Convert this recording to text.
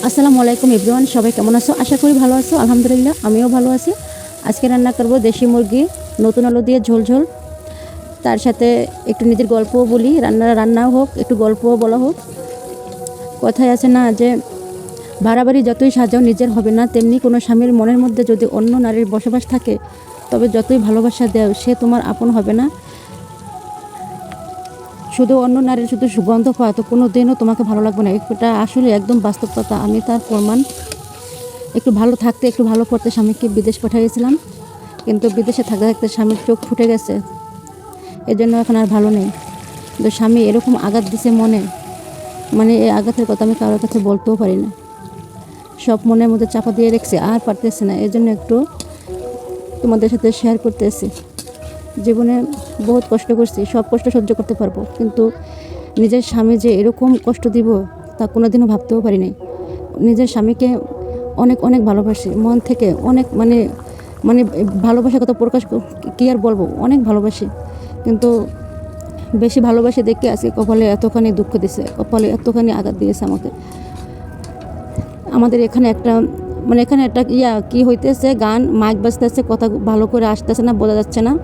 আসসালামু আলাইকুম এভরিওয়ান, সবাই কেমন আছো? আশা করি ভালো আছো। আলহামদুলিল্লাহ আমিও ভালো আছি। আজকে রান্না করব দেশি মুরগি নতুন আলু দিয়ে ঝোল ঝোল। তার সাথে একটু নিজের গল্পও বলি, রান্নাও হোক, একটু গল্পও বলা হোক। কথায় আছে না যে বাড়াবাড়ি যতই সাজাও নিজের হবে না, তেমনি কোনো স্বামীর মনের মধ্যে যদি অন্য নারীর বসবাস থাকে তবে যতই ভালোবাসা দেও সে তোমার আপন হবে না। শুধু অন্য নারীর শুধু সুগন্ধ পাওয়া তো কোনো দিনও তোমাকে ভালো লাগবে না। এটা আসলে একদম বাস্তব কথা, আমি তার প্রমাণ। একটু ভালো থাকতে একটু ভালো করতে স্বামীকে বিদেশ পাঠিয়েছিলাম, কিন্তু বিদেশে থাকতে থাকতে স্বামীর চোখ ফুটে গেছে, এজন্য এখন আর ভালো নেই। তো স্বামী এরকম আঘাত দিছে মনে, মানে এই আঘাতের কথা আমি কারোর কাছে বলতেও পারি না, সব মনের মধ্যে চাপা দিয়ে রেখেছি, আর পারতেছি না। এই জন্য একটু তোমাদের সাথে শেয়ার করতেছি। জীবনে বহুত কষ্ট করছি, সব কষ্ট সহ্য করতে পারবো, কিন্তু নিজের স্বামী যে এরকম কষ্ট দিব তা কোনোদিনও ভাবতেও পারি নাই। নিজের স্বামীকে অনেক অনেক ভালোবাসি মন থেকে, অনেক মানে মানে ভালোবাসার কথা প্রকাশ কী আর বলবো, অনেক ভালোবাসি। কিন্তু বেশি ভালোবাসি দেখে আজকে কপালে এতখানি দুঃখ দিছে, কপালে এতখানি আঘাত দিয়েছে আমাকে। আমাদের এখানে একটা এখানে একটা কি হইতেছে, গান মাইক বাজতেছে, কথা ভালো করে আসতেছে না, বোঝা যাচ্ছে না।